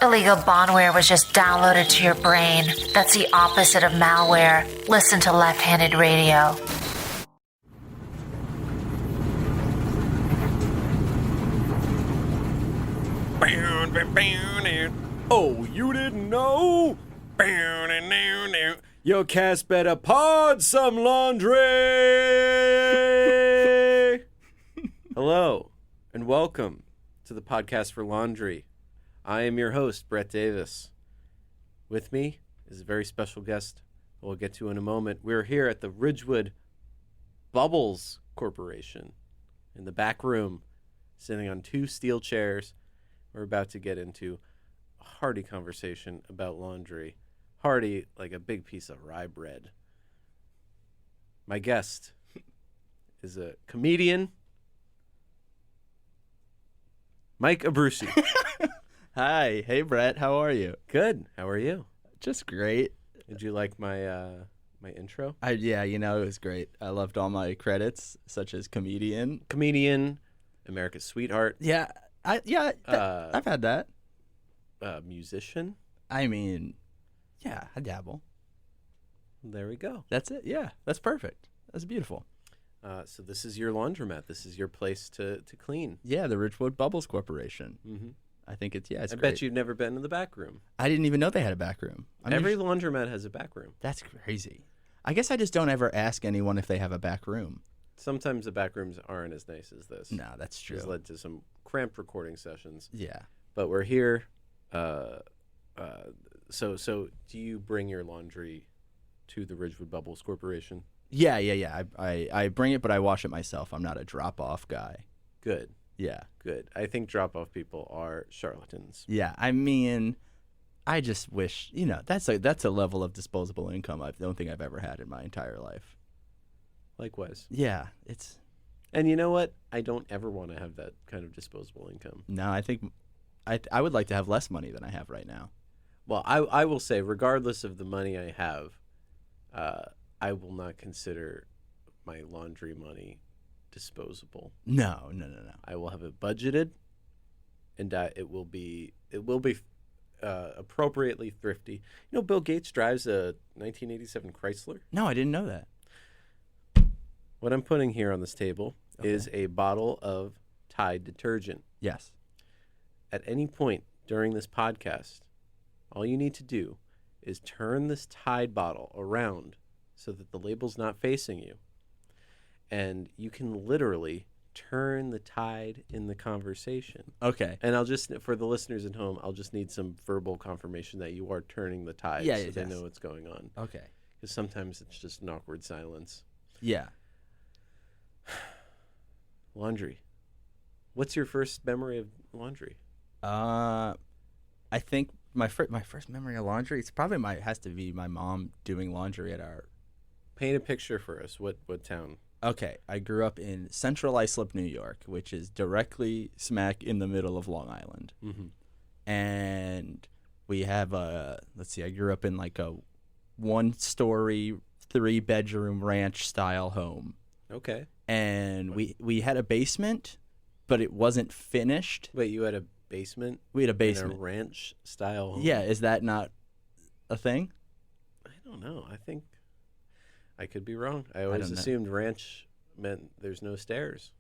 Illegal bondware was just downloaded to your brain. That's the opposite of malware. Listen to Left-Handed Radio. Oh, you didn't know? Your cats better pod some laundry. Hello, and welcome to the podcast for laundry. I am your host, Brett Davis. With me is a very special guest we'll get to in a moment. We're here at the Ridgewood Bubbles Corporation in the back room, sitting on two steel chairs. We're about to get into a hearty conversation about laundry. Hearty like a big piece of rye bread. My guest is a comedian, Mike Abrusci. Hi. Hey, Brett. How are you? Good. How are you? Just great. Did you like my my intro? Yeah, it was great. I loved all my credits, such as comedian. Comedian, America's sweetheart. Yeah, I've had that. Musician. I mean, yeah, I dabble. There we go. That's it. Yeah, that's perfect. That's beautiful. So this is your laundromat. This is your place to clean. Yeah, the Ridgewood Bubbles Corporation. Mm-hmm. I think it's great. Bet you've never been in the back room. I didn't even know they had a back room. Every laundromat has a back room. That's crazy. I guess I just don't ever ask anyone if they have a back room. Sometimes the back rooms aren't as nice as this. No, that's true. It's led to some cramped recording sessions. Yeah. But we're here. So do you bring your laundry to the Ridgewood Bubbles Corporation? Yeah. I bring it, but I wash it myself. I'm not a drop-off guy. Good. Yeah. Good. I think drop-off people are charlatans. Yeah. I mean, I just wish, that's a level of disposable income I don't think I've ever had in my entire life. Likewise. Yeah. And you know what? I don't ever want to have that kind of disposable income. No, I think I would like to have less money than I have right now. Well, I will say, regardless of the money I have, I will not consider my laundry money disposable. No. I will have it budgeted, and it will be appropriately thrifty. Bill Gates drives a 1987 Chrysler. No, I didn't know that. What I'm putting here on this table is a bottle of Tide detergent. Yes. At any point during this podcast, all you need to do is turn this Tide bottle around so that the label's not facing you. And you can literally turn the tide in the conversation. Okay. And I'll just, for the listeners at home, I'll just need some verbal confirmation that you are turning the tide so they know what's going on. Okay. Because sometimes it's just an awkward silence. Yeah. Laundry. What's your first memory of laundry? I think my first memory of laundry, it's probably has to be my mom doing laundry at our... Paint a picture for us. What town? Okay, I grew up in Central Islip, New York, which is directly smack in the middle of Long Island. Mm-hmm. And we have I grew up in like a 1-story, 3-bedroom ranch-style home. Okay. And we had a basement, but it wasn't finished. Wait, you had a basement? We had a basement. In a ranch-style home? Yeah, is that not a thing? I don't know. I think... I could be wrong. I always assumed ranch meant there's no stairs.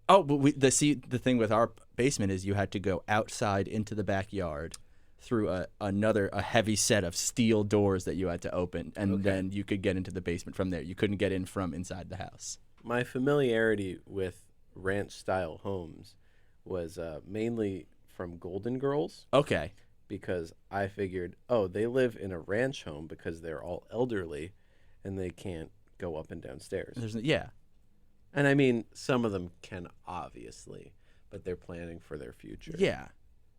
Oh, but the thing with our basement is you had to go outside into the backyard through a heavy set of steel doors that you had to open, and then you could get into the basement from there. You couldn't get in from inside the house. My familiarity with ranch-style homes was mainly from Golden Girls. Okay. Because I figured, they live in a ranch home because they're all elderly, and they can't go up and down stairs. And I mean, some of them can obviously, but they're planning for their future. Yeah.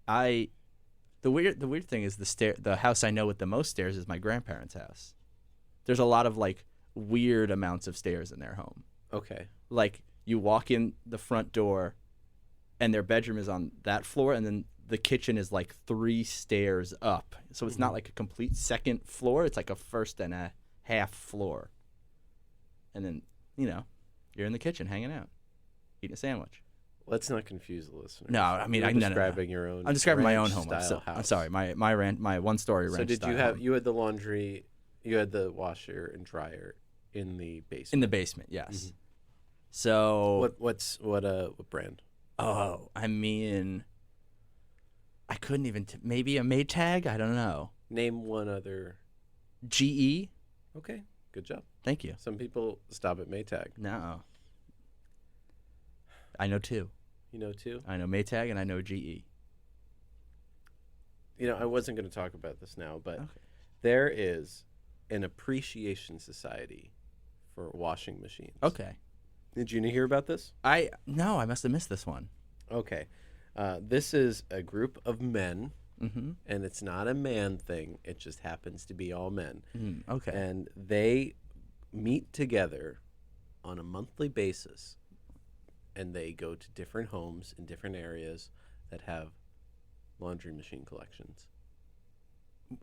The weird thing is the house I know with the most stairs is my grandparents' house. There's a lot of like weird amounts of stairs in their home. Okay. Like you walk in the front door and their bedroom is on that floor, and then the kitchen is like 3 stairs up. So it's not like a complete second floor. It's like a first and a half floor. And then, you're in the kitchen hanging out, eating a sandwich. Let's not confuse the listeners. No, I mean, You're no, describing your own. I'm describing my own ranch home. style house. I'm sorry, my one-story ranch. So did you style have home. you had the laundry, you had the washer and dryer in the basement? In the basement, yes. So what brand? oh, I mean, I couldn't even maybe a Maytag. I don't know. Name one other. GE. Okay, good job. Thank you. Some people stop at Maytag. No. I know two. You know too. I know Maytag and I know GE. You know, I wasn't going to talk about this now, but Okay. there is an appreciation society for washing machines. Okay. Did you hear about this? I must have missed this one. Okay. This is a group of men, Mm-hmm. and it's not a man thing. It just happens to be all men. Okay. And they meet together on a monthly basis, and they go to different homes in different areas that have laundry machine collections.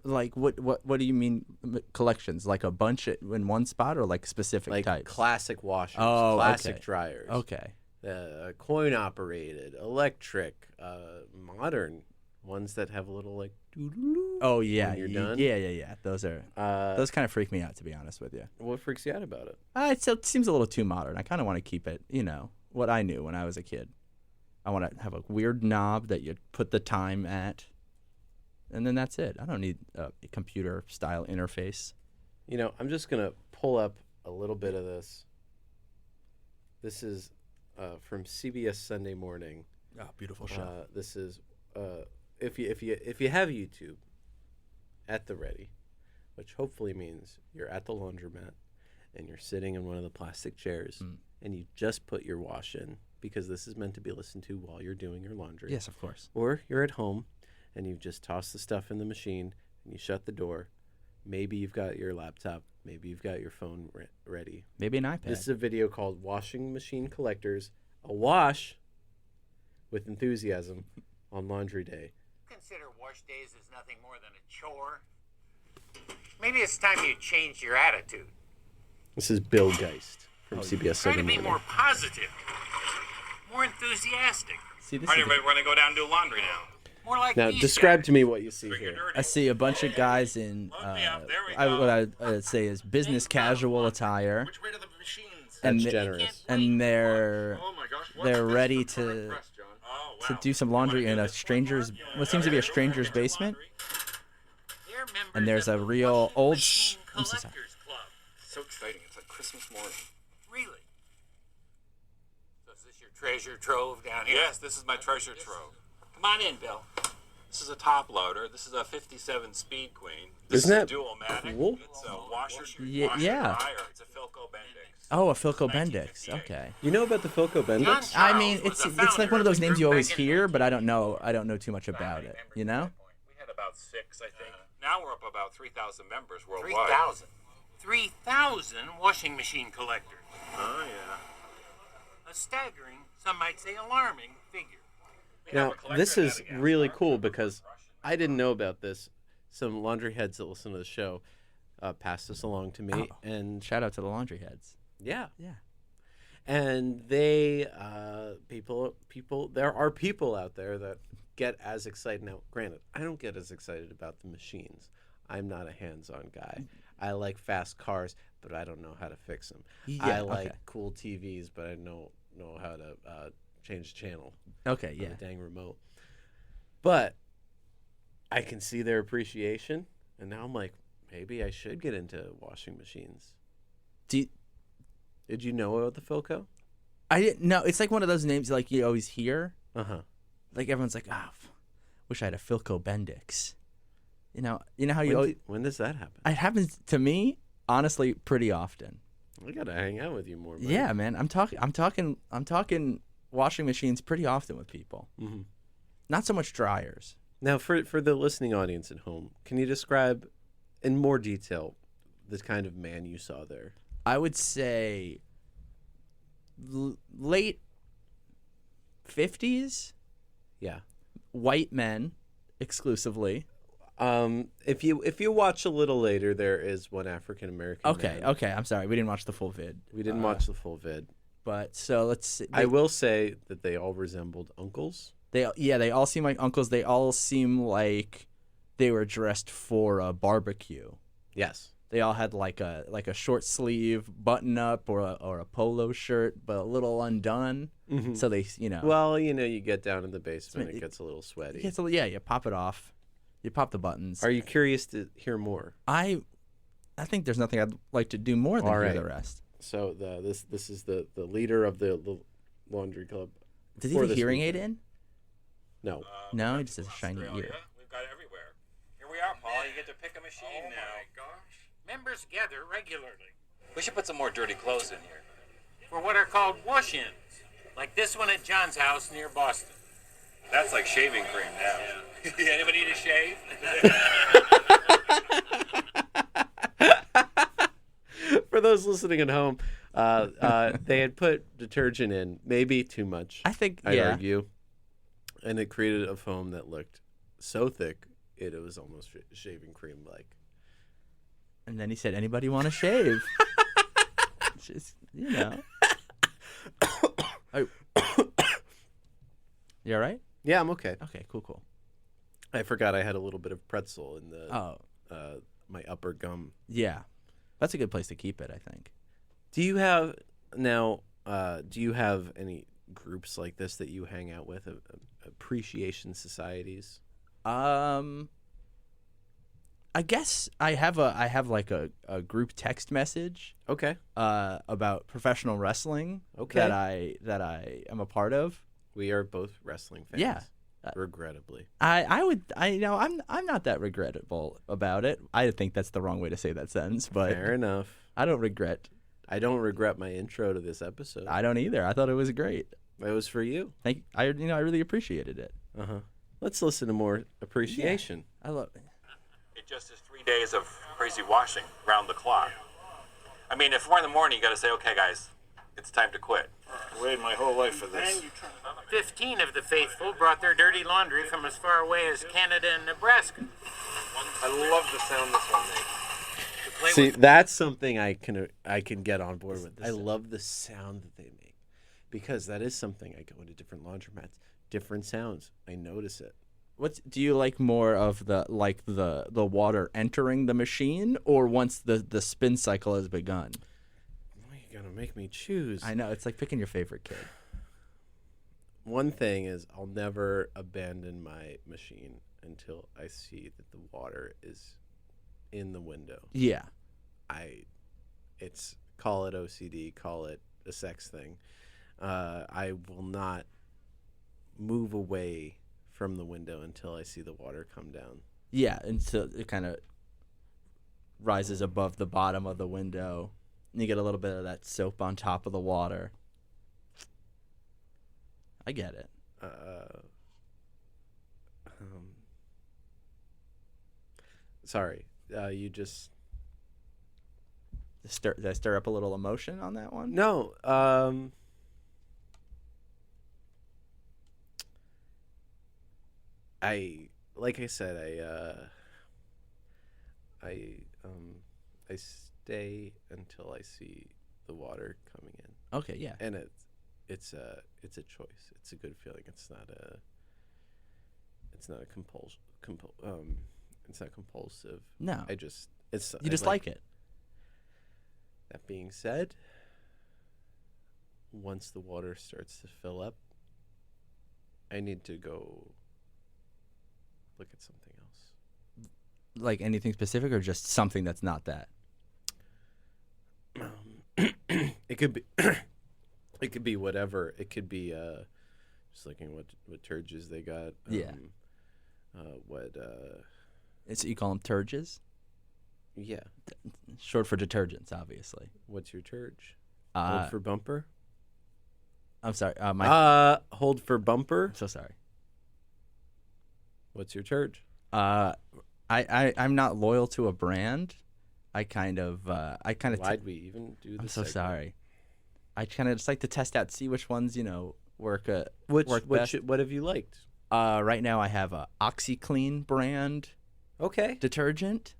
Like what do you mean collections? Like a bunch in one spot or like specific Like types? classic washers, Oh, classic okay. dryers, Okay. coin operated, electric, modern ones that have a little like doo-doo-doo Oh yeah. when you're done. Yeah. Those kind of freak me out, to be honest with you. What freaks you out about it? It seems a little too modern. I kind of want to keep it, what I knew when I was a kid. I want to have a weird knob that you put the time at, and then that's it. I don't need a computer style interface. You know, I'm just gonna pull up a little bit of this. This is from CBS Sunday Morning. Oh, beautiful show. This is if you have YouTube at the ready, which hopefully means you're at the laundromat and you're sitting in one of the plastic chairs and you just put your wash in, because this is meant to be listened to while you're doing your laundry. Yes, of course. Or you're at home and you've just tossed the stuff in the machine and you shut the door. Maybe you've got your laptop. Maybe you've got your phone ready. Maybe an iPad. This is a video called Washing Machine Collectors, a wash with enthusiasm on laundry day. Consider wash days as nothing more than a chore. Maybe it's time you change your attitude. This is Bill Geist from CBS Try Sunday to be Morning. more positive, more enthusiastic. See, this All right, is everybody, we're going to go down and do laundry now. More like Now, these describe guys. to me what you see Bring your here. dirty. I see a bunch of guys in what I'd say is business casual attire, Which way to the machines? and That's they- generous. and they're Oh my gosh. they're ready to do some laundry in a stranger's what seems to be a stranger's basement. They're members And there's of a the real Washing old- Machine I'm so sorry. Collectors Club. So exciting. It's like Christmas morning. Really? So is this your treasure trove down here? Yes, this is my treasure trove. Come on in, Bill. This is a top loader. This is a 57 Speed Queen. This Isn't is that a dual-matic. cool? It's a washer, Yeah, washer yeah. dryer. It's a Philco Bendix. Oh, a Philco Bendix. Okay. You know about the Philco Bendix? I mean, Charles was it's the like founder one of those the names group you always back in hear, but I don't know too much about it. You know? We had about 6, I think. Now we're up about 3,000 members worldwide. 3,000. 3,000 washing machine collectors. Oh, yeah. A staggering, some might say alarming, figure. We have Now, a collector this in is Madagascar. really cool because I didn't know about this. Some laundry heads that listen to the show passed this along to me, Oh. and Shout out to the laundry heads. yeah, Yeah. and they there are people out there that get as excited. Now, granted, I don't get as excited about the machines. I'm not a hands-on guy. I like fast cars, but I don't know how to fix them. I Yeah, like okay. cool TVs, but I don't know how to change the channel. Okay. On Yeah. the dang remote. But I can see their appreciation, and now I'm like, maybe I should get into washing machines. Did you know about the Philco? I didn't know. It's like one of those names like you always hear. Uh-huh. Like everyone's like, wish I had a Philco Bendix. You know how you. When does that happen? It happens to me, honestly, pretty often. We gotta hang out with you more. Buddy. Yeah, man. I'm talking washing machines pretty often with people. Mhm. Not so much dryers. Now, for the listening audience at home, can you describe in more detail the kind of man you saw there? I would say late 50s, Yeah. white men exclusively. If you watch a little later, there is one African American. Okay. I'm sorry. We didn't watch the full vid. We didn't watch the full vid. But so let's see. I will say that they all resembled uncles. They all seem like uncles. They all seem like they were dressed for a barbecue. Yes. They all had like a short sleeve button up or a polo shirt, but a little undone. Mm-hmm. So they, Well, you get down in the basement, it gets a little sweaty. you pop it off, you pop the buttons. Are you curious to hear more? I think there's nothing I'd like to do more than hear the rest. So this is the leader of the laundry club. Does he have a hearing aid in? No. No, he just has a shiny ear. We've got it everywhere. Here we are, Paul. You get to pick a machine now. Oh my gosh. Members gather regularly We should put some more dirty clothes in here. for what are called wash-ins, like this one at John's house near Boston. That's like shaving cream now. Anybody need a shave? For those listening at home, they had put detergent in, maybe too much. I'd argue, and it created a foam that looked so thick it was almost shaving cream like. And then he said, "Anybody want to shave?" Just You all right? Yeah, I'm okay. Okay, cool. I forgot I had a little bit of pretzel in the my upper gum. Yeah, that's a good place to keep it, I think. Do you have now? Do you have any groups like this that you hang out with? Appreciation societies? I guess I have like a group text message. Okay. About professional wrestling. Okay. That I am a part of. We are both wrestling fans. Yeah. Regrettably. I'm not that regrettable about it. I think that's the wrong way to say that sentence, but Fair enough. I don't regret. I don't regret my intro to this episode. I don't either. I thought it was great. It was for you. I really appreciated it. Let's listen to more appreciation. I love it. It just is 3 days of crazy washing round the clock. I mean, at 4 in the morning, you got to say, okay, guys, it's time to quit. I waited my whole life for this. 15 of the faithful brought their dirty laundry from as far away as Canada and Nebraska. I love the sound this one makes. See, that's something I can get on board with. I love the sound that they make because that is something. I go into different laundromats, different sounds. I notice it. Do you like more of the water entering the machine or once the spin cycle has begun? You're gonna make me choose. I know, it's like picking your favorite kid. One thing is I'll never abandon my machine until I see that the water is in the window. Yeah. Call it OCD, call it a sex thing. I will not move away from the window until I see the water come down. Yeah, until it kind of rises above the bottom of the window. And you get a little bit of that soap on top of the water. I get it. Sorry, you just... Did I stir up a little emotion on that one? No, like I said, I stay until I see the water coming in. Okay, yeah. And it's a choice. It's a good feeling. It's not a compulsion. It's not compulsive. No. You just like it. That being said, once the water starts to fill up, I need to go look at something else. Like anything specific or just something that's not that? It could be it could be whatever. It could be just looking what turges they got. Yeah. You call them turges? Yeah. Short for detergents, obviously. What's your turge? Hold for bumper? I'm sorry. Hold for bumper? I'm so sorry. What's your turge? I'm not loyal to a brand. Why'd we even do this? I'm so sorry. I kind of just like to test out, see which ones, work best. What have you liked? Right now I have a OxyClean brand Okay. detergent.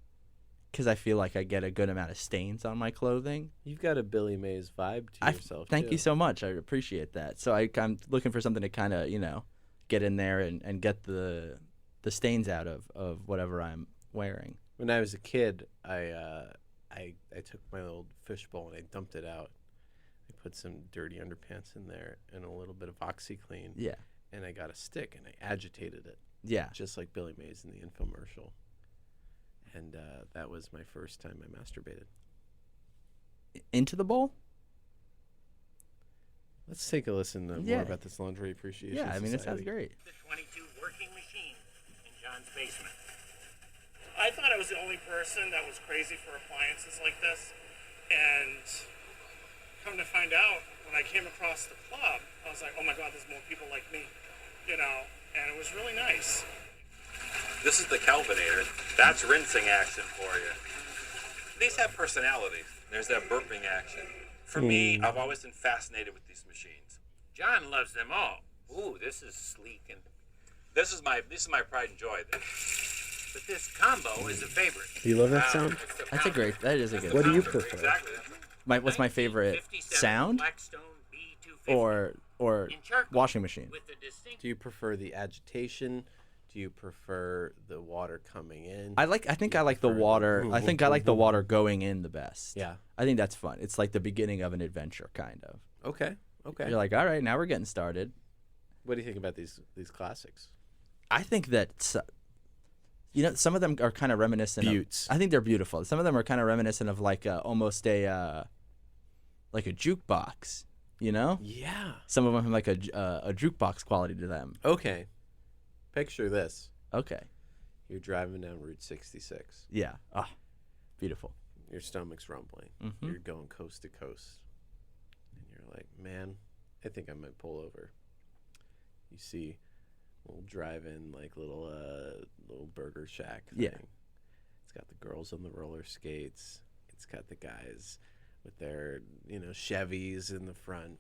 because I feel like I get a good amount of stains on my clothing. You've got a Billy Mays vibe to yourself. Thank too. you so much. I appreciate that. So I'm looking for something to kind of, get in there and get the stains out of whatever I'm wearing. When I was a kid, I took my old fishbowl and I dumped it out. I put some dirty underpants in there and a little bit of OxyClean. Yeah. And I got a stick and I agitated it. Yeah. Just like Billy Mays in the infomercial. And that was my first time I masturbated. Into the bowl? Let's take a listen to more about this laundry appreciation. Yeah, I mean, it sounds great. The 22 working machine in John's basement. I thought I was the only person that was crazy for appliances like this. And come to find out, when I came across the club, I was like, oh my God, there's more people like me, and it was really nice. This is the Kelvinator. That's rinsing action for you. These have personality. There's that burping action. For me, I've always been fascinated with these machines. John loves them all. Ooh, this is sleek and... This is my pride and joy. But this combo is a favorite. Do you love that sound? That is a good What do you sound. prefer? Exactly. What's my favorite 1957 sound? Blackstone B250 Or in charcoal washing machine? with a distinct... Do you prefer the agitation? Do you prefer the water coming in? I think I like the water. I think I like the water going in the best. Yeah. I think that's fun. It's like the beginning of an adventure, kind of. Okay. You're like, all right, now we're getting started. What do you think about these classics? I think that some of them are kind of reminiscent. Buttes. I think they're beautiful. Some of them are kind of reminiscent of like almost a jukebox. Yeah. Some of them have like a jukebox quality to them. Okay. Picture this. Okay. You're driving down Route 66. Yeah. Ah, beautiful. Your stomach's rumbling. Mhm. You're going coast to coast. And you're like, man, I think I might pull over. You see a little drive-in, like little burger shack thing. Yeah. It's got the girls on the roller skates. It's got the guys with their, Chevys in the front.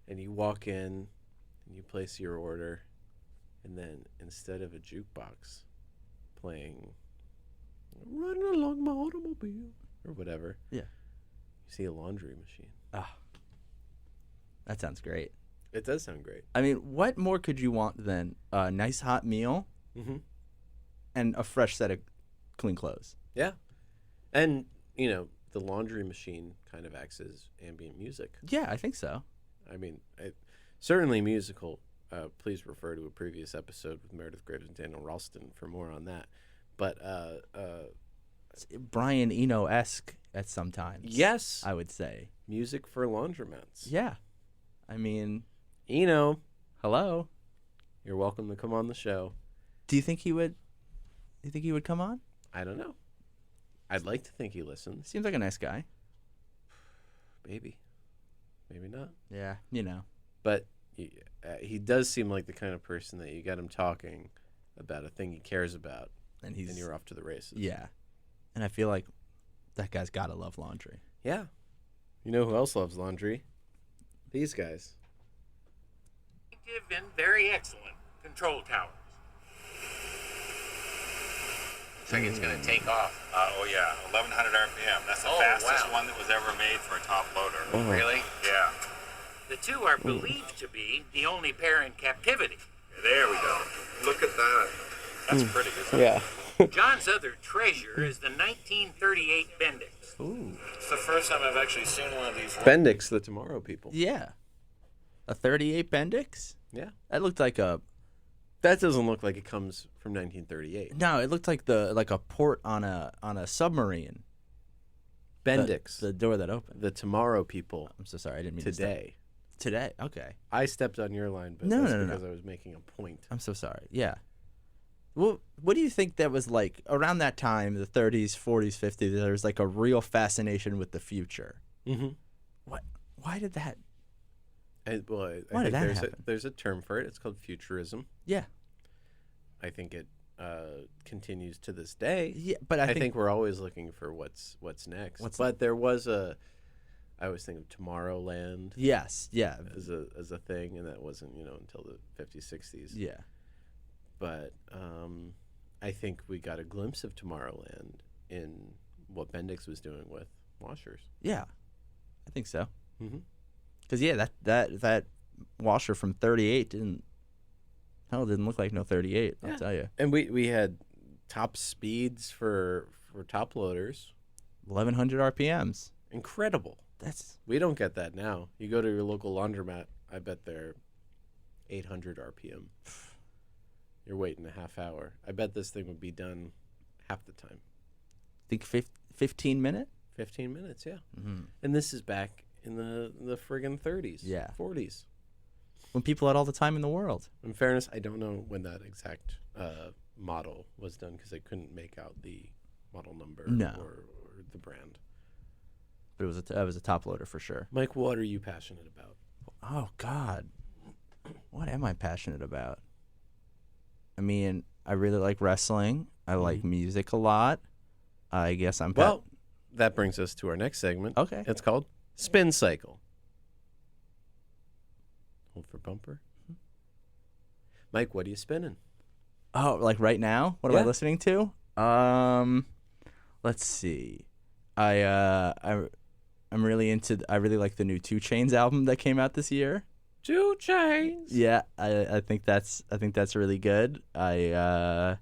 And you walk in and you place your order. And then instead of a jukebox playing Running Along My Automobile or whatever, Yeah. you see a laundry machine. Ah, that sounds great. It does sound great. I mean, what more could you want than a nice hot meal and a fresh set of clean clothes? Yeah. And, the laundry machine kind of acts as ambient music. Yeah, I think so. I mean, certainly musical. Please refer to a previous episode with Meredith Graves and Daniel Ralston for more on that. But It's Brian Eno-esque at sometimes. yes, I would say. music for laundromats. Yeah. I mean, Eno, hello. you're welcome to come on the show. Do you think he would? Do you think he would come on? I don't know. I'd like to think he listens. Seems like a nice guy. Maybe. Maybe not. Yeah, But he does seem like the kind of person that you get him talking about a thing he cares about, and and you're off to the races. Yeah, and I feel like that guy's gotta love laundry. Yeah. You know who else loves laundry? These guys. and very excellent control towers. Looks like it's going to take off. Oh yeah, 1100 RPM. That's the fastest one that was ever made for a top loader. Really? Yeah. The two are believed to be the only pair in captivity. There we go. Look at that. That's pretty good. Yeah. John's other treasure is the 1938 Bendix. Ooh. It's the first time I've actually seen one of these. Bendix, the Tomorrow People. Yeah, a 38 Bendix. Yeah. That looked like a That doesn't look like it comes from 1938. no. It looked like a port on a submarine. Bendix, The door that opened. the Tomorrow People, I'm so sorry. I didn't mean to today. Today. Okay. I stepped on your line, but No, that's no, no, because no. I was making a point. I'm so sorry. Yeah. Well, what do you think that was like around that time, the 30s, 40s, 50s? There was like a real fascination with the future. Mm-hmm. What? Why did that? I Why think did that there's happen? there's a term for it. It's called futurism. Yeah. I think it continues to this day. Yeah, but I think we're always looking for what's next. But there was I always think of Tomorrowland yes. Yeah. as a thing, and that wasn't until the 50s, 60s. Yeah. But I think we got a glimpse of Tomorrowland in what Bendix was doing with washers. Yeah, I think so. Mm-hmm. Because that washer from 38 didn't look like no 38. I'll tell you. And we had top speeds for top loaders. 1100 RPMs. Incredible. We don't get that now. You go to your local laundromat, I bet they're 800 RPM. You're waiting a half hour. I bet this thing would be done half the time. I think 15 minute? 15 minutes, yeah. Mm-hmm. And this is back in the friggin' 30s, yeah, 40s. When people had all the time in the world. In fairness, I don't know when that exact model was done because I couldn't make out the model number or the brand. But it was a top loader for sure. Mike, what are you passionate about? Oh, God. What am I passionate about? I mean, I really like wrestling. I like music a lot. I guess I'm... Well, that brings us to our next segment. Okay. It's called Spin Cycle. Hold for bumper. Mike, what are you spinning? Oh, like right now? What am I listening to? Let's see. I'm really into... I really like the new 2 Chainz album that came out this year. 2 Chainz. Yeah, I think that's really good. The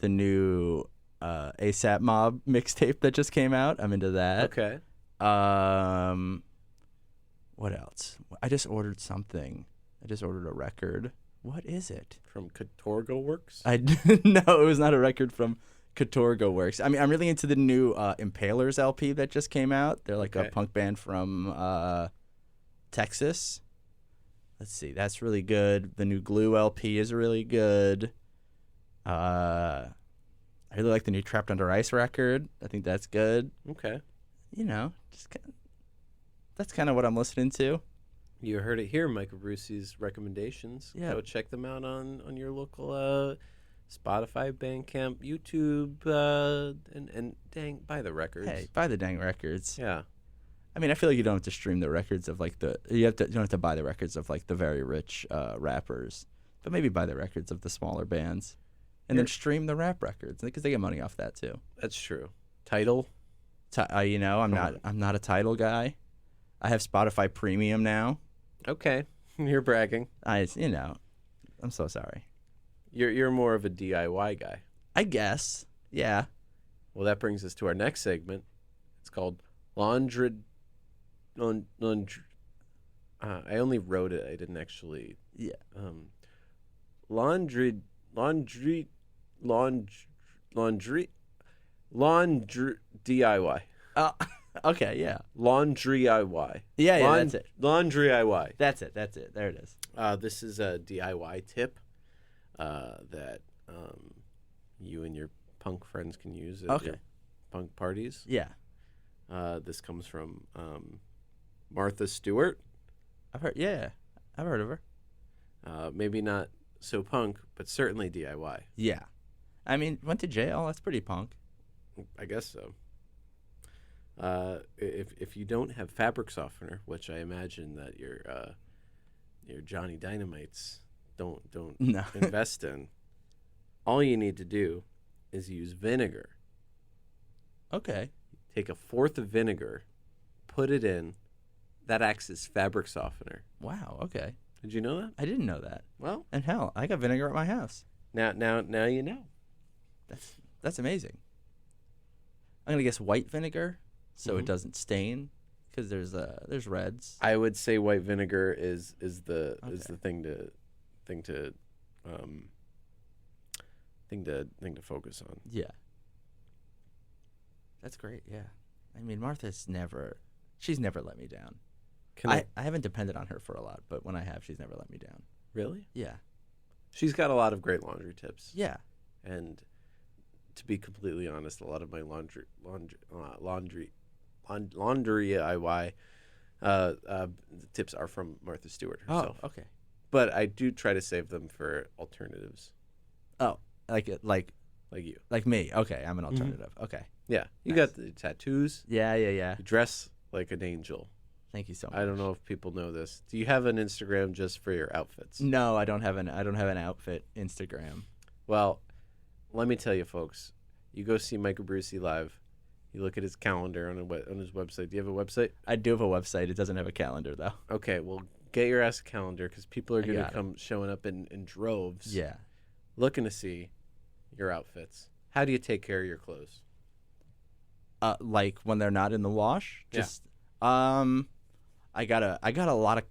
new ASAP Mob mixtape that just came out. I'm into that. Okay. What else? I just ordered something. I just ordered a record. What is it? From Katorgo Works? No, it was not a record from Katorgo Works. I mean, I'm really into the new Impalers LP that just came out. They're like a punk band from Texas. Let's see. That's really good. The new Glue LP is really good. I really like the new Trapped Under Ice record. I think that's good. Okay. You know, that's kind of what I'm listening to. You heard it here, Mike Abrusci's recommendations. Yeah. Go check them out on your local Spotify, Bandcamp, YouTube, and dang, buy the records. Hey, buy the dang records. Yeah. I mean, I feel like you don't have to stream the records of like you don't have to buy the records of like the very rich rappers, but maybe buy the records of the smaller bands, and then stream the rap records because they get money off that too. That's true. Tidal. You know, I'm not a Tidal guy. I have Spotify Premium now. Okay, you're bragging. I'm so sorry. You're more of a DIY guy. I guess. Yeah. Well, that brings us to our next segment. It's called Laundry. I only wrote it. I didn't actually. Yeah. Laundry DIY. Okay, yeah. Laundry IY. Yeah, that's it. Laundry IY. That's it. There it is. This is a DIY tip that you and your punk friends can use at your punk parties. Yeah. This comes from Martha Stewart. I've heard of her. Maybe not so punk, but certainly DIY. Yeah. I mean, went to jail. That's pretty punk. I guess so. If you don't have fabric softener, which I imagine that your Johnny Dynamites don't invest in, all you need to do is use vinegar. Okay. Take a fourth of vinegar, put it in. That acts as fabric softener. Wow. Okay. Did you know that? I didn't know that. Well, and hell, I got vinegar at my house. Now you know. That's amazing. I'm gonna guess white vinegar, so it doesn't stain, because there's reds. I would say white vinegar is the thing to focus on. Yeah. That's great. Yeah. I mean, she's never let me down. I haven't depended on her for a lot, but when I have, she's never let me down. Really? Yeah. She's got a lot of great laundry tips. Yeah. And to be completely honest, a lot of my laundry IY tips are from Martha Stewart herself. Oh, okay. But I do try to save them for alternatives. Oh, like you. Like me. Okay, I'm an alternative. Okay. Yeah. You Nice. got the tattoos. Yeah. You dress like an angel. Thank you so much. I don't know if people know this. Do you have an Instagram just for your outfits? No, I don't have an outfit Instagram. Well, let me tell you, folks, you go see Mike Abrusci live. You look at his calendar on his website. Do you have a website? I do have a website. It doesn't have a calendar, though. Okay, well, get your ass a calendar because people are going to come showing up in droves. Yeah. Looking to see your outfits. How do you take care of your clothes? Like when they're not in the wash? Just, I got a lot of,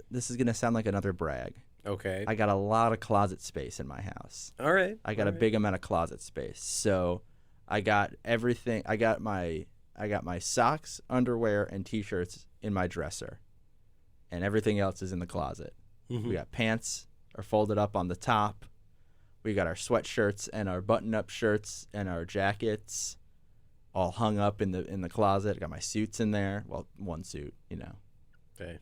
this is going to sound like another brag. Okay. I got a lot of closet space in my house. All right. I got a big amount of closet space. So I got everything. I got my socks, underwear, and T-shirts in my dresser. And everything else is in the closet. Mm-hmm. We got pants are folded up on the top. We got our sweatshirts and our button-up shirts and our jackets all hung up in the closet. I got my suits in there. Well, one suit, you know. Okay.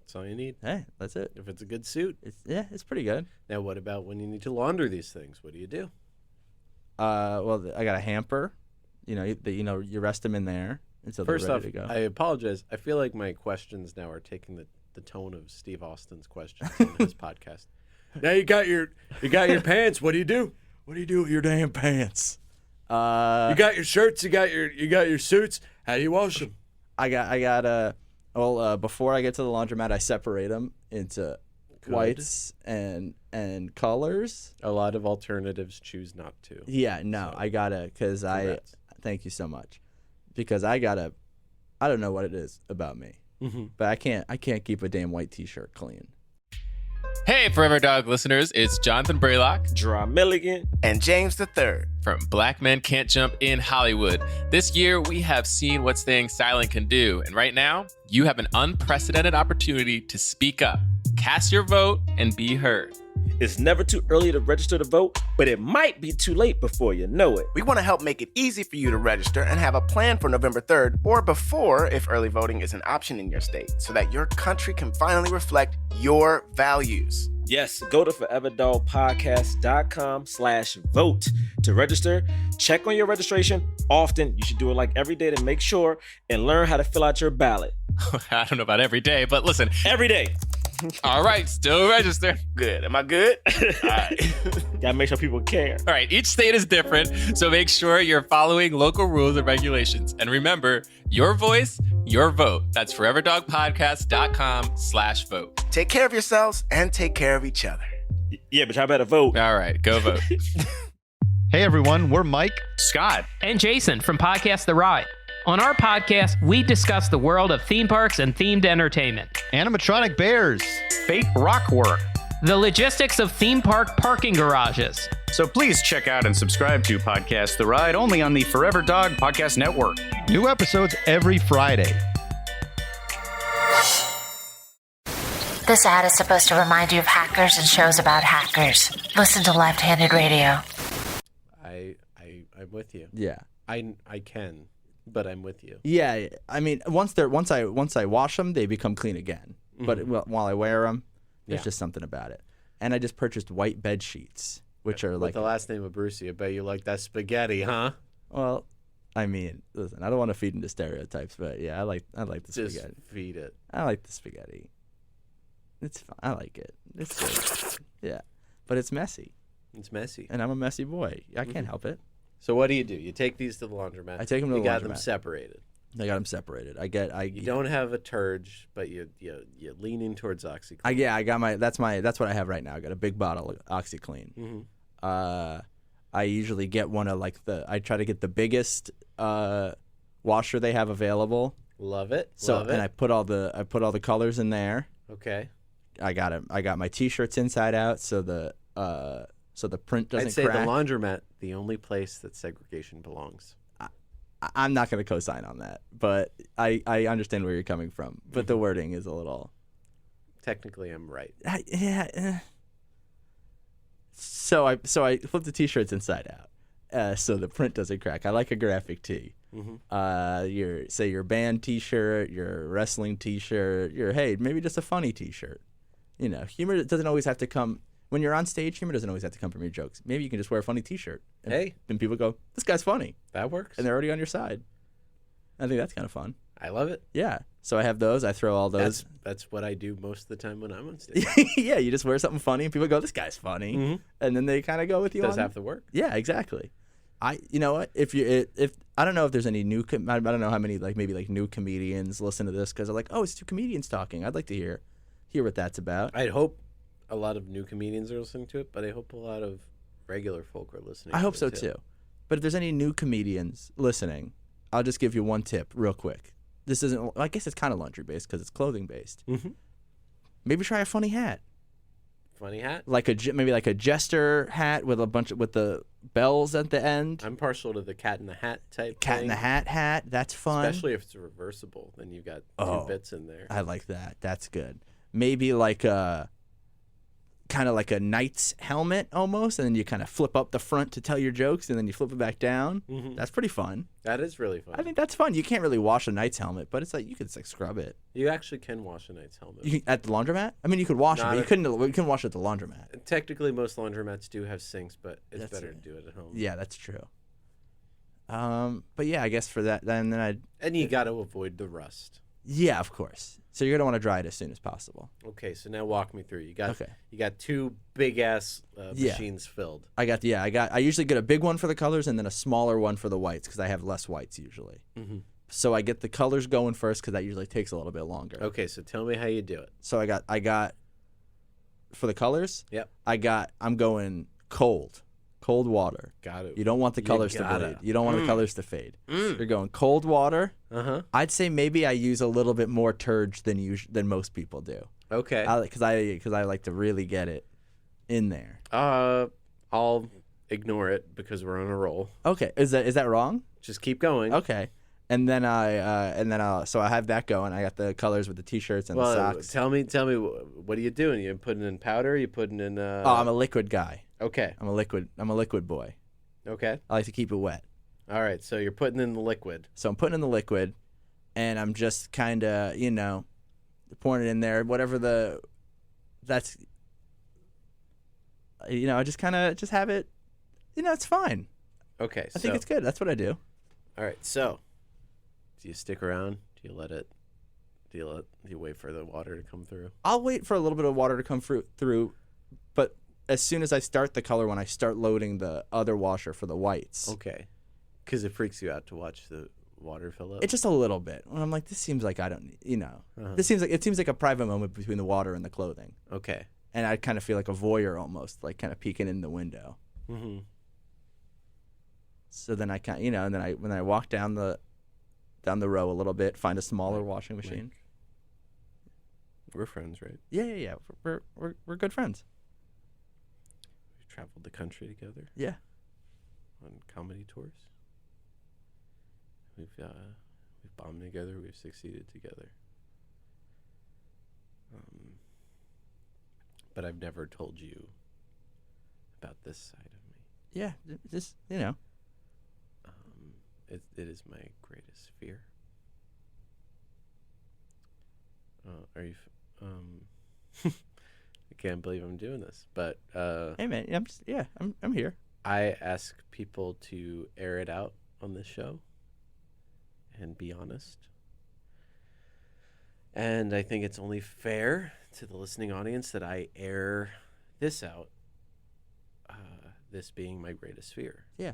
That's all you need. Hey, that's it. If it's a good suit. It's pretty good. Now, what about when you need to launder these things? What do you do? Well, I got a hamper. You rest them in there until First they're off, ready to go. I apologize. I feel like my questions now are taking the tone of Steve Austin's questions on his podcast. Now you got your pants. What do you do? What do you do with your damn pants? You got your shirts. You got your suits. How do you wash them? Before I get to the laundromat, I separate them into whites and colors. A lot of alternatives choose not to. Yeah, no, So, I gotta, because thank you so much, because I don't know what it is about me, but I can't keep a damn white T-shirt clean. Hey, Forever Dog listeners, it's Jonathan Braylock, Dra Milligan, And James the Third. from Black Men Can't Jump in Hollywood. This year, we have seen what staying silent can do. And right now, you have an unprecedented opportunity to speak up, cast your vote, and be heard. It's never too early to register to vote, but it might be too late before you know it. We want to help make it easy for you to register and have a plan for November 3rd or before if early voting is an option in your state so that your country can finally reflect your values. Yes, go to foreverdogpodcast.com/vote to register. Check on your registration often. You should do it like every day to make sure and learn how to fill out your ballot. I don't know about every day, but listen, Every day. all right, still register. Good. Am I good? All right. Gotta make sure people care. All right, each state is different, so make sure you're following local rules and regulations. And remember, your voice, your vote. That's foreverdogpodcast.com/vote. Take care of yourselves and take care of each other. Yeah, but y'all better vote. All right, go vote. Hey everyone, we're Mike, Scott, and Jason from Podcast The Ride. On our podcast, we discuss the world of theme parks and themed entertainment, animatronic bears, fake rock work, the logistics of theme park parking garages. So please check out and subscribe to Podcast The Ride only on the Forever Dog Podcast Network. new episodes every Friday. This ad is supposed to remind you of hackers and shows about hackers. Listen to Left-Handed Radio. I'm with you. Yeah. I can, but I'm with you. Yeah, I mean, once I wash them, they become clean again. But while I wear them, there's just something about it. And I just purchased white bed sheets, which are With like the last name of Brucey, I bet you like that spaghetti, huh? Well, I mean, listen, I don't want to feed into stereotypes, but yeah, I like the Just spaghetti. feed it. I like the spaghetti. It's fun. I like it. It's good. Yeah, but it's messy, It's messy. and I'm a messy boy. I can't help it. So what do? You take these to the laundromat. I take them to you the got them laundromat. separated. I got them separated. You don't have a turge, but you're leaning towards OxyClean. I got my. That's what I have right now. I got a big bottle of OxyClean. I usually get one of I try to get the biggest washer they have available. Love it. So Love and it. I put all the colors in there. Okay. I got my T-shirts inside out, so the print doesn't I'd say crack. the laundromat, the only place that segregation belongs. I'm not going to co-sign on that, but I understand where you're coming from. But the wording is a little. Technically, I'm right. So I flip the T-shirts inside out, so the print doesn't crack. I like a graphic tee. Your band T-shirt, your wrestling T-shirt, maybe just a funny T-shirt. Humor doesn't always have to come when you're on stage. Humor doesn't always have to come from your jokes. Maybe you can just wear a funny T-shirt. And people go, "This guy's funny." That works. And they're already on your side. I think that's kind of fun. I love it. Yeah. So I have those. I throw all those. That's what I do most of the time when I'm on stage. Yeah, you just wear something funny, and people go, "This guy's funny," and then they kind of go with you. Does have to work. Yeah, exactly. You know what? If I don't know if there's any new, I don't know how many maybe new comedians listen to this because they're like, oh, it's two comedians talking. I'd like to hear what that's about. I'd hope a lot of new comedians are listening to it, but I hope a lot of regular folk are listening. I hope so too. But if there's any new comedians listening, I'll just give you one tip real quick. This isn't. I guess it's kind of laundry based because it's clothing based. Mm-hmm. Maybe try a funny hat. Funny hat? Maybe like a jester hat with with the bells at the end. I'm partial to the cat in the hat type. Cat in the hat. That's fun. Especially if it's reversible, then you've got two bits in there. I like that. That's good. Maybe like a kind of like a knight's helmet almost, and then you kind of flip up the front to tell your jokes, and then you flip it back down. Mm-hmm. That's pretty fun. That is really fun. I think that's fun. You can't really wash a knight's helmet, but it's like you could scrub it. You actually can wash a knight's helmet. At the laundromat? I mean, you could wash it, but you couldn't wash it at the laundromat. Technically, most laundromats do have sinks, but it's better to do it at home. Yeah, that's true. But yeah, I guess for that, then you got to avoid the rust. Yeah, of course. So you're gonna want to dry it as soon as possible. Okay, so now walk me through. You got two big ass machines filled. I usually get a big one for the colors and then a smaller one for the whites because I have less whites usually. Mm-hmm. So I get the colors going first because that usually takes a little bit longer. Okay, so tell me how you do it. So I got for the colors. Yep. I'm going cold water. Got it. You don't want the colors to bleed. You don't want the colors to fade. You're going cold water. I'd say maybe I use a little bit more turge than most people do. Okay. Because I like to really get it in there. I'll ignore it because we're on a roll. Okay. Is that wrong? Just keep going. Okay. And then so I have that going. I got the colors with the t-shirts and the socks. Tell me, what are you doing? You putting in powder? You putting in? I'm a liquid guy. Okay. I'm a liquid boy. Okay. I like to keep it wet. All right. So you're putting in the liquid. So I'm putting in the liquid, and I'm just kind of pouring it in there. Whatever that's. I just kind of just have it. It's fine. Okay. I think it's good. That's what I do. All right. So. Do you stick around? Do you wait for the water to come through? I'll wait for a little bit of water to come through, but as soon as I start the color, when I start loading the other washer for the whites. Okay. Because it freaks you out to watch the water fill up? It's just a little bit. When I'm like, this seems like I don't, This seems like a private moment between the water and the clothing. Okay. And I kind of feel like a voyeur almost, like kind of peeking in the window. Mm-hmm. So then I kind and then when I walk down the row a little bit, find a smaller washing machine. We're friends, right? Yeah. We're good friends. We've traveled the country together. Yeah. On comedy tours. We've bombed together. We've succeeded together. But I've never told you about this side of me. Yeah, just It is my greatest fear. Are you? I can't believe I'm doing this, but hey man, I'm here. I ask people to air it out on this show and be honest, and I think it's only fair to the listening audience that I air this out. This being my greatest fear. Yeah.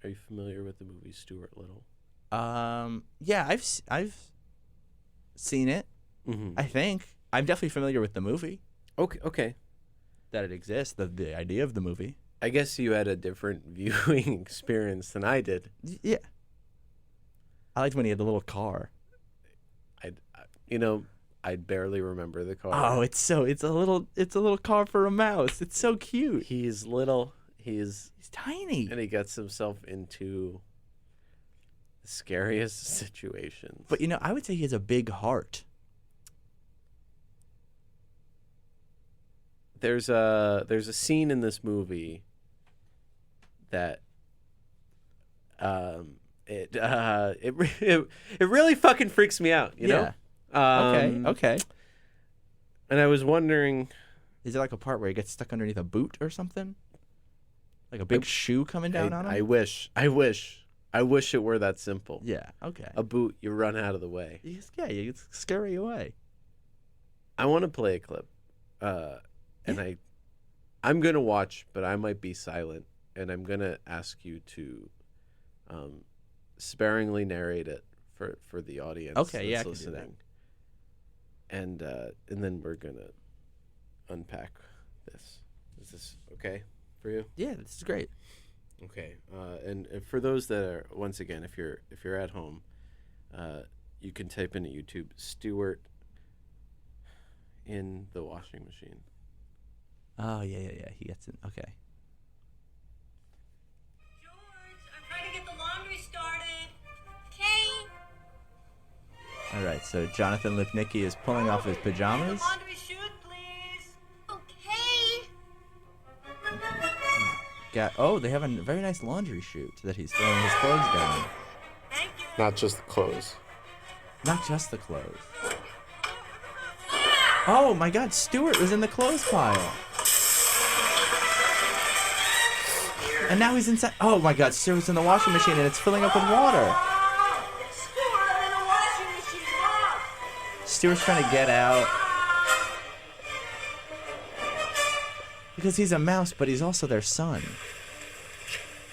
Are you familiar with the movie Stuart Little? Yeah, I've seen it. Mm-hmm. I think I'm definitely familiar with the movie. Okay. That it exists, the idea of the movie. I guess you had a different viewing experience than I did. Yeah. I liked when he had the little car. I barely remember the car. Oh, it's a little car for a mouse. It's so cute. He's little. He's tiny. And he gets himself into the scariest situations. But I would say he has a big heart. There's a scene in this movie that it really fucking freaks me out, you know? Okay. And I was wondering, is there like a part where he gets stuck underneath a boot or something? Like a big shoe coming down on him? I wish it were that simple. Yeah, okay. A boot, you run out of the way. Yeah, you scurry away. I want to play a clip. And I'm going to watch, but I might be silent and I'm gonna ask you to sparingly narrate it for the audience. Okay, yeah, I that's can do that. And then we're gonna unpack this. Is this okay for you? Yeah, this is great. Okay, and for those that are, once again, if you're at home, you can type into YouTube Stewart in the washing machine. Oh yeah. He gets it. Okay. George, I'm trying to get the laundry started. Okay. All right. So Jonathan Lipnicki is pulling off his pajamas. Laundry chute, please. Okay. They have a very nice laundry chute that he's throwing his clothes down. Thank you. Not just the clothes. Not just the clothes. Oh my God! Stewart was in the clothes pile. And now he's inside. Oh my God! Stewart's in the washing machine and it's filling up with water. Stuart, I'm in the washing machine. Mom. Stewart's trying to get out because he's a mouse, but he's also their son.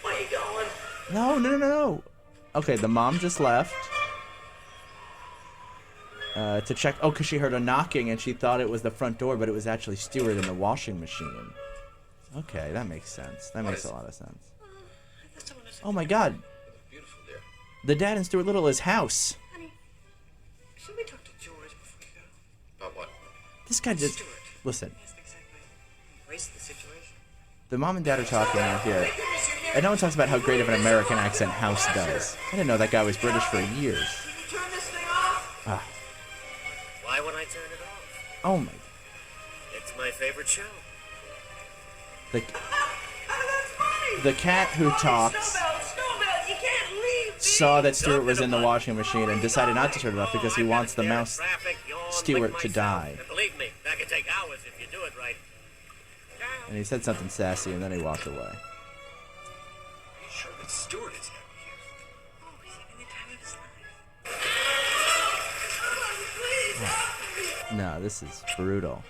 Where you going? No. Okay, the mom just left to check. Oh, because she heard a knocking and she thought it was the front door, but it was actually Stewart in the washing machine. Okay, that makes sense. That makes a lot of sense. Oh my God. The dad in Stuart Little is house. Honey, should we talk to George before we go? About what? This guy just... Listen, Yes, exactly. Embrace the situation. the mom and dad are talking out here. And no one talks about how great of an American accent House does. I didn't know that guy was British for years. Can you turn this thing off? Why would I turn it off? Oh my... It's my favorite show. The cat who talks Snowbell, you can't leave. saw that Stewart was in the washing machine and decided not to turn it off because he wants the mouse Stewart to die. And believe me, that could take hours if you do it right. And he said something sassy and then he walked away. Are you sure that Stewart is happy here? Oh, he's having the time of his life. No, this is brutal.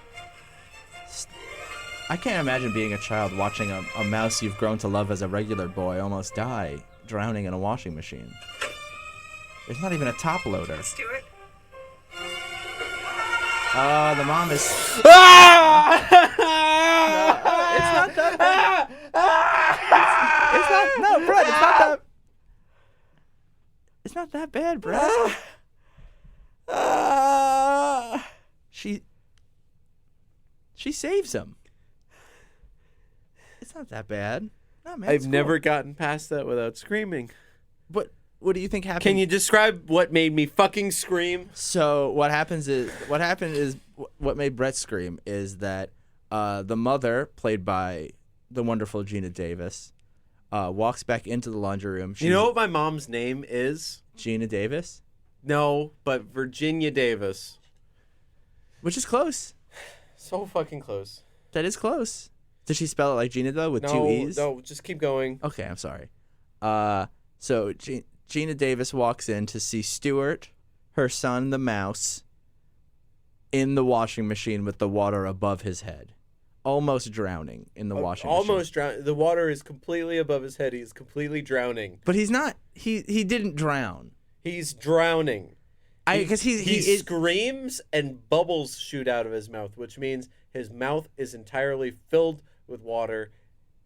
I can't imagine being a child watching a mouse you've grown to love as a regular boy almost die, drowning in a washing machine. There's not even a top loader. Stuart. The mom is... Ah! No, it's not that bad. It's not... No, Brett, it's not that... It's not that bad, Brett. She saves him. It's not that bad. No, man, it's I've never cool. gotten past that without screaming. What do you think happened? Can you describe what made me fucking scream? So what made Brett scream is that the mother, played by the wonderful Gina Davis, walks back into the laundry room. You know what my mom's name is? Gina Davis? No, but Virginia Davis. Which is close. So fucking close. That is close. Did she spell it like Gina though, with two E's? No, just keep going. Okay, I'm sorry. So Gina Davis walks in to see Stewart, her son, the mouse, in the washing machine with the water above his head, almost drowning in the washing machine. Almost drowning. The water is completely above his head. He's completely drowning. But he's not. He didn't drown. He's drowning. Because he screams and bubbles shoot out of his mouth, which means his mouth is entirely filled with water.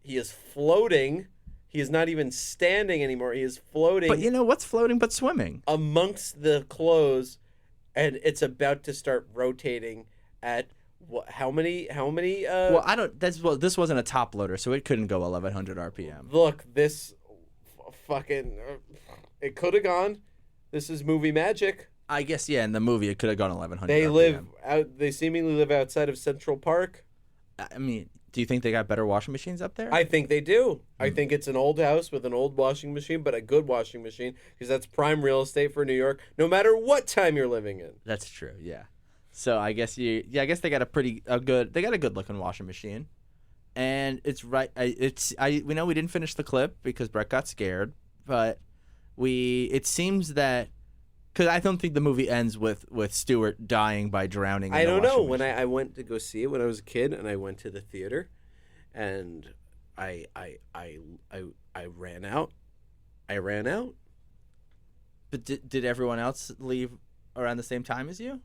He is floating. He is not even standing anymore. He is floating. But you know what's floating but swimming? Amongst the clothes, and it's about to start rotating at how many? Well, I don't. This wasn't a top loader, so it couldn't go 1100 RPM. Look, this fucking. It could have gone. This is movie magic. I guess in the movie it could have gone 1100. They RPM. live out. They seemingly live outside of Central Park. I mean, do you think they got better washing machines up there? I think they do. I think it's an old house with an old washing machine, but a good washing machine, because that's prime real estate for New York, no matter what time you're living in. That's true. Yeah. So I guess I guess they got a good looking washing machine, and it's right. We know we didn't finish the clip because Brett got scared, but it seems that. Because I don't think the movie ends with Stewart dying by drowning. I don't know. When I went to go see it when I was a kid, and I went to the theater, and I ran out. I ran out. But did everyone else leave around the same time as you?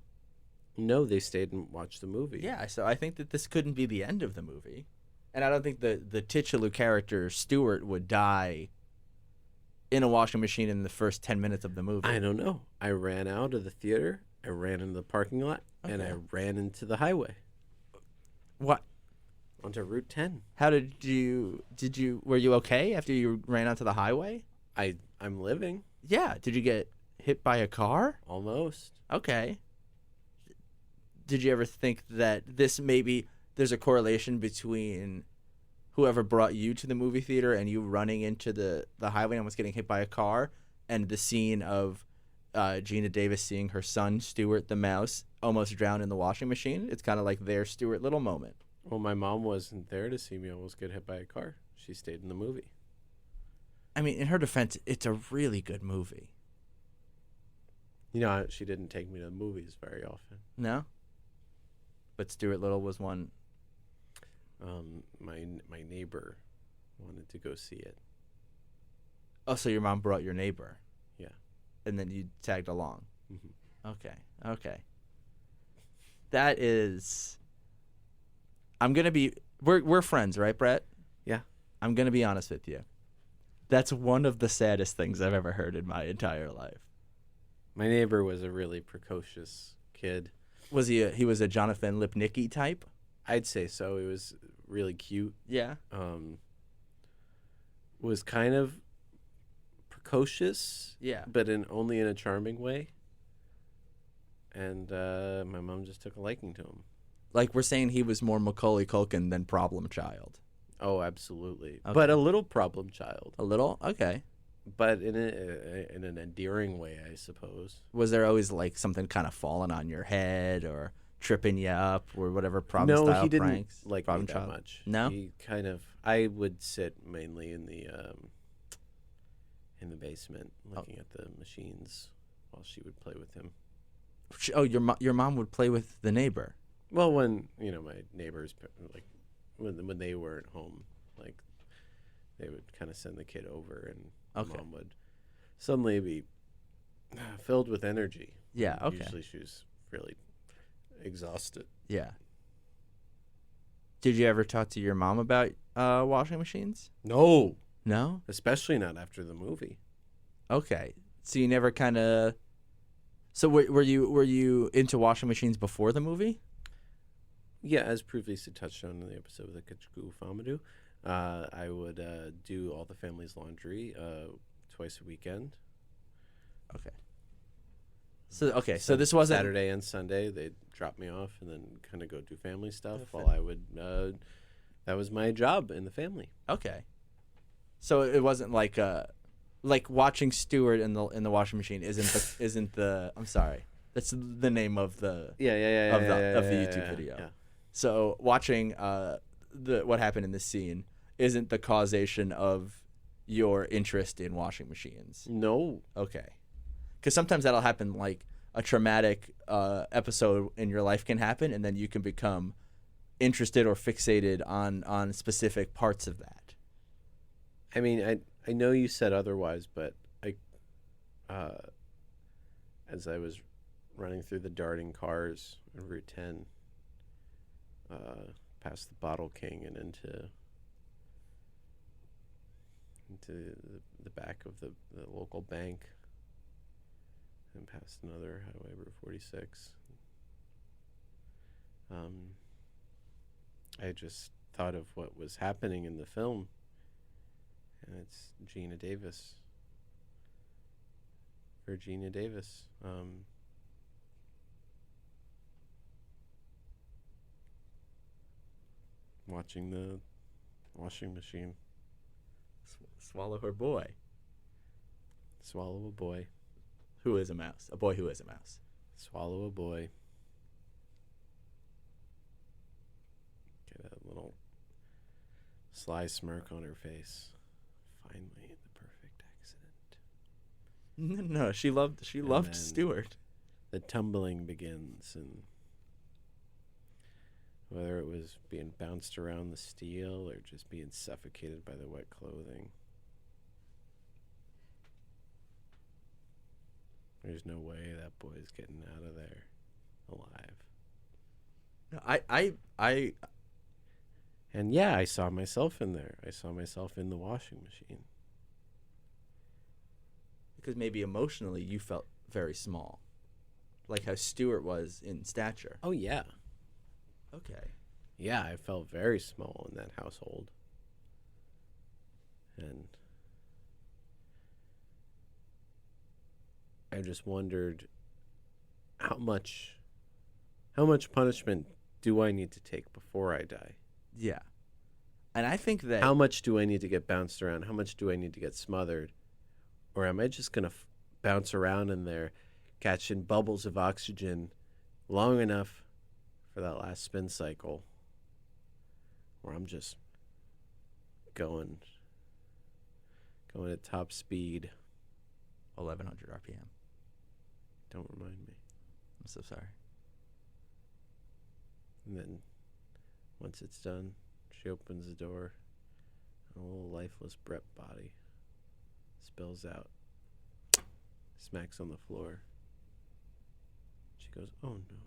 No, they stayed and watched the movie. Yeah, so I think that this couldn't be the end of the movie. And I don't think the titular character, Stuart, would die in a washing machine in the first 10 minutes of the movie. I don't know. I ran out of the theater. I ran into the parking lot, and I ran into the highway. What? Onto Route 10. How did you were you okay after you ran onto the highway? I'm living. Yeah. Did you get hit by a car? Almost. Okay. Did you ever think that there's a correlation between whoever brought you to the movie theater and you running into the highway and almost getting hit by a car, and the scene of Geena Davis seeing her son, Stuart the mouse, almost drown in the washing machine? It's kind of like their Stuart Little moment. Well, my mom wasn't there to see me almost get hit by a car. She stayed in the movie. I mean, in her defense, it's a really good movie. You know, she didn't take me to the movies very often. No? But Stuart Little was one. My neighbor wanted to go see it. Oh, so your mom brought your neighbor? Yeah. And then you tagged along? Mm-hmm. Okay. That is... I'm going to be... We're friends, right, Brett? Yeah. I'm going to be honest with you. That's one of the saddest things I've ever heard in my entire life. My neighbor was a really precocious kid. Was he was a Jonathan Lipnicki type? I'd say so. He was really cute. Yeah. Was kind of precocious. Yeah. But only in a charming way. And my mom just took a liking to him. Like, we're saying he was more Macaulay Culkin than Problem Child. Oh, absolutely. Okay. But a little problem child. A little? Okay. But in an endearing way, I suppose. Was there always, like, something kind of falling on your head or tripping you up or whatever problem-style No, he didn't pranks? like me that much. No? He kind of... I would sit mainly in the basement looking at the machines while she would play with him. Oh, your mom would play with the neighbor? Well, when, my neighbors, like, when they weren't home, like, they would kind of send the kid over, and mom would suddenly be filled with energy. Yeah, okay. Usually she was really exhausted. Yeah. Did you ever talk to your mom about washing machines? No. No? Especially not after the movie. Okay. So you never kind of... So were you into washing machines before the movie? Yeah, as previously touched on in the episode of the Kachku Famadou, I would do all the family's laundry twice a weekend. Okay. So this wasn't... Saturday and Sunday, they'd drop me off and then kind of go do family stuff while I would... that was my job in the family. Okay. So it wasn't like watching Stuart in the washing machine isn't the I'm sorry. That's the name of the the YouTube video. Yeah. So watching what happened in this scene isn't the causation of your interest in washing machines. No. Okay. Because sometimes that'll happen, like a traumatic episode in your life can happen, and then you can become interested or fixated on specific parts of that. I mean, I know you said otherwise, but as I was running through the darting cars on Route 10, past the Bottle King and into the back of the local bank, and past another highway, Route 46. I just thought of what was happening in the film, and it's Geena Davis. Virginia Davis. Watching the washing machine. Swallow her boy. Swallow a boy. Who is a mouse? A boy who is a mouse. Swallow a boy. Get a little sly smirk on her face. Finally, the perfect accident. No, she loved Stuart. The tumbling begins, and Whether it was being bounced around the steel or just being suffocated by the wet clothing. There's no way that boy's getting out of there alive. And yeah, I saw myself in there. I saw myself in the washing machine. Because maybe emotionally you felt very small. Like how Stuart was in stature. Oh, yeah. Okay. Yeah, I felt very small in that household. And I just wondered how much punishment do I need to take before I die? Yeah. And I think that... How much do I need to get bounced around? How much do I need to get smothered? Or am I just going to bounce around in there, catching bubbles of oxygen long enough for that last spin cycle where I'm just going at top speed? 1,100 RPM. Don't remind me. I'm so sorry. And then once it's done, she opens the door. A little lifeless Brett body spills out, smacks on the floor. She goes, "Oh no.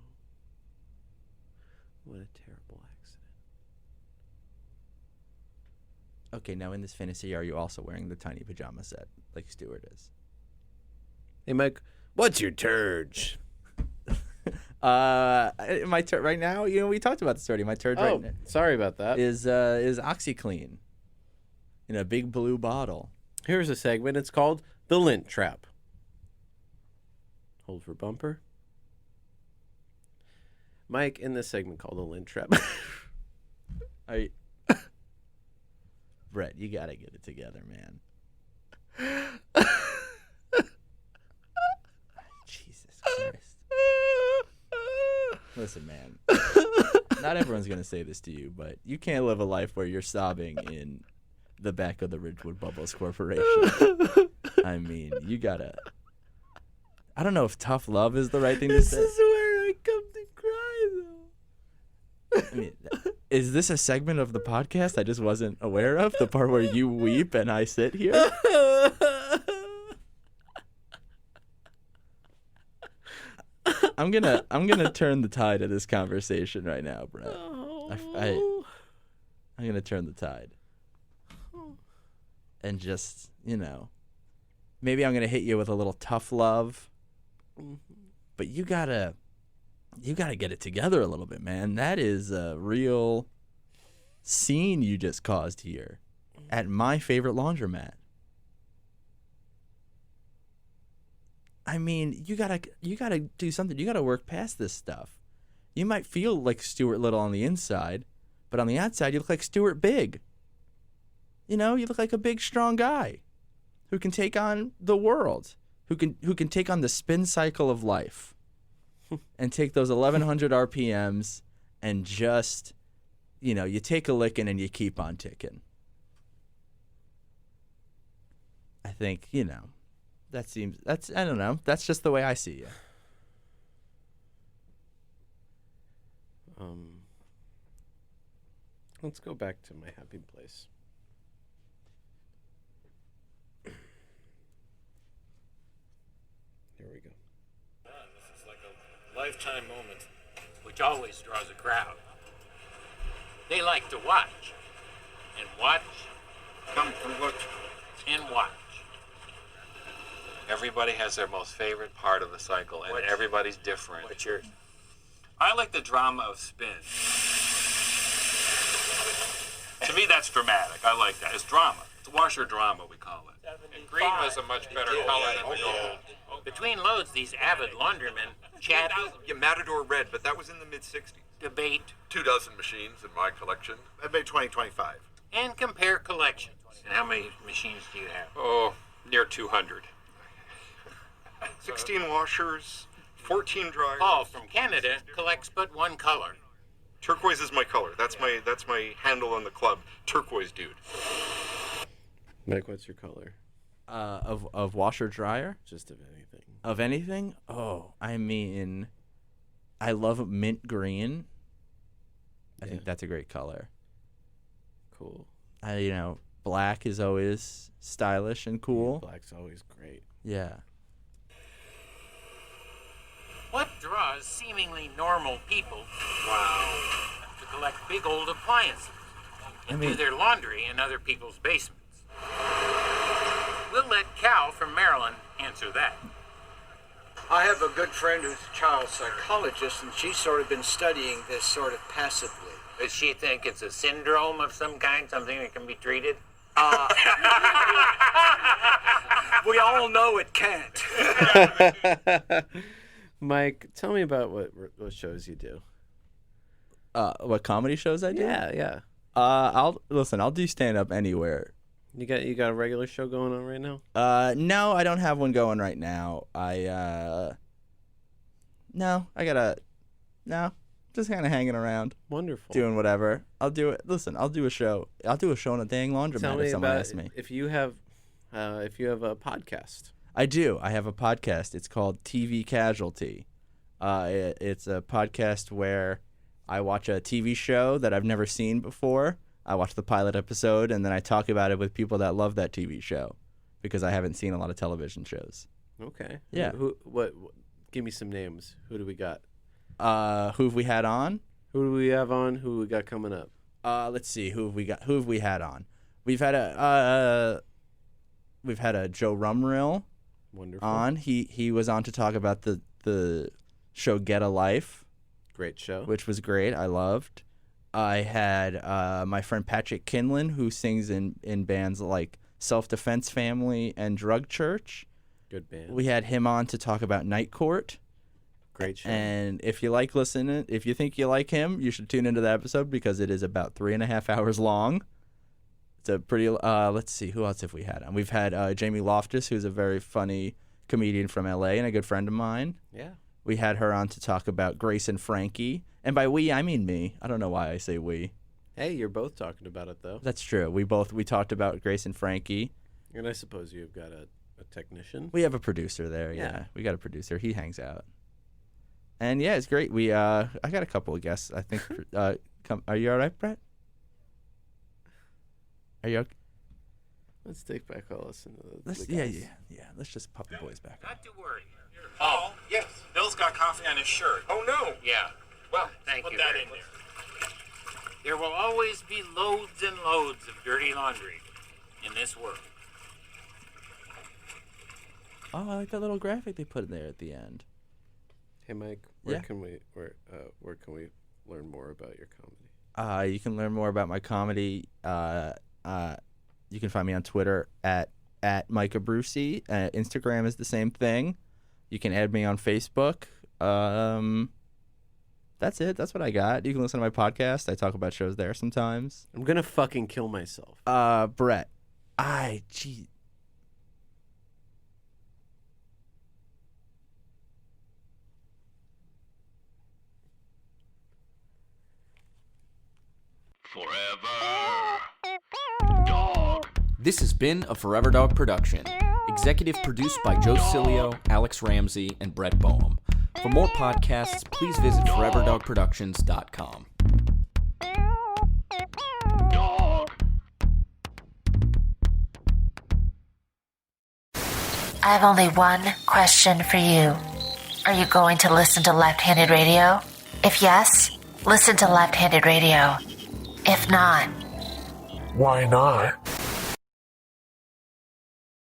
What a terrible accident." Okay, now in this fantasy, are you also wearing the tiny pajama set like Stuart is? Hey, Mike, what's your turge? My turd right now, we talked about this already. My turd right now. Sorry about that. Is OxyClean in a big blue bottle. Here's a segment. It's called The Lint Trap. Hold for bumper. Mike, in this segment called The Lint Trap. Brett, you gotta get it together, man. Jesus Christ. Listen, man. Not everyone's gonna say this to you, but you can't live a life where you're sobbing in the back of the Ridgewood Bubbles Corporation. I mean, you gotta... I don't know if tough love is the right thing to say. This is where I come to cry, though. I mean, is this a segment of the podcast I just wasn't aware of? The part where you weep and I sit here? I'm gonna turn the tide of this conversation right now, Brett. I'm gonna turn the tide. And just, maybe I'm gonna hit you with a little tough love. But you gotta get it together a little bit, man. That is a real scene you just caused here at my favorite laundromat. I mean, you gotta do something. You gotta work past this stuff. You might feel like Stuart Little on the inside, but on the outside you look like Stuart Big. You look like a big, strong guy who can take on the world, who can take on the spin cycle of life and take those 1,100 RPMs and just, you take a licking and you keep on ticking. I think, I don't know. That's just the way I see you. Let's go back to my happy place. Here we go. This is like a lifetime moment, which always draws a crowd. They like to watch, and watch, come to look, and watch. Everybody has their most favorite part of the cycle, and everybody's different. What's yours? I like the drama of spin. To me, that's dramatic. I like that. It's drama. It's washer drama, we call it. And green was a much better color than the gold. Between loads, these avid laundrymen chat, Yeah, Matador Red, but that was in the mid-'60s. debate, 24 machines in my collection. I made 25. and compare collections. And how many machines do you have? Oh, near 200. 16 washers, 14 dryers. Paul from Canada collects but one color. Turquoise is my color. That's my handle on the club. Turquoise dude. Mike, what's your color? Of washer dryer? Just of anything. Of anything? Oh, I mean, I love mint green. I think that's a great color. Cool. Black is always stylish and cool. Black's always great. Yeah. What draws seemingly normal people to collect big old appliances and do their laundry in other people's basements? We'll let Cal from Maryland answer that. I have a good friend who's a child psychologist, and she's sort of been studying this sort of passively. Does she think it's a syndrome of some kind, something that can be treated? We all know it can't. Mike, tell me about what shows you do. What comedy shows I do? Yeah. I'll do stand up anywhere. You got a regular show going on right now? No, I don't have one going right now. Just kind of hanging around. Wonderful. Doing whatever. I'll do it. Listen, I'll do a show. I'll do a show in a dang laundromat if someone asks me. If you have a podcast. I do. I have a podcast. It's called TV Casualty. It's a podcast where I watch a TV show that I've never seen before. I watch the pilot episode, and then I talk about it with people that love that TV show because I haven't seen a lot of television shows. Okay. Yeah. What give me some names. Who do we got? Who have we had on? Who do we have on? Who we got coming up? Let's see. Who have we got? Who have we had on? We've had a Joe Rumrill. Wonderful. On. He was on to talk about the show Get a Life. Great show. Which was great. I loved. I had my friend Patrick Kinlan, who sings in bands like Self Defense Family and Drug Church. Good band. We had him on to talk about Night Court. Great show. And if you think you like him, you should tune into that episode because it is about 3.5 hours long. It's a pretty. Let's see, who else have we had on? We've had Jamie Loftus, who's a very funny comedian from LA and a good friend of mine. Yeah. We had her on to talk about Grace and Frankie. And by we, I mean me. I don't know why I say we. Hey, you're both talking about it, though. That's true. We talked about Grace and Frankie. And I suppose you've got a technician. We have a producer there, yeah. We got a producer. He hangs out. And, yeah, it's great. I got a couple of guests, I think. Are you all right, Brett? Are you okay? Let's take back all listen to the guys. Yeah. Let's just pop the boys back. Not to worry. Oh, yes. Bill's got coffee on his shirt. Oh, no. Yeah. Well, thank you. put that very in much. there. There will always be loads and loads of dirty laundry in this world. Oh, I like that little graphic they put in there at the end. Hey, Mike, where can we learn more about your comedy? You can learn more about my comedy. You can find me on Twitter at Mike Abrusci. Instagram is the same thing. You can add me on Facebook. That's it. That's what I got. You can listen to my podcast. I talk about shows there sometimes. I'm gonna fucking kill myself. Brett. This has been a Forever Dog production. Executive produced by Joe Cilio, Alex Ramsey, and Brett Boehm. For more podcasts, please visit foreverdogproductions.com. I have only one question for you. Are you going to listen to Left-Handed Radio? If yes, listen to Left-Handed Radio. If not, why not?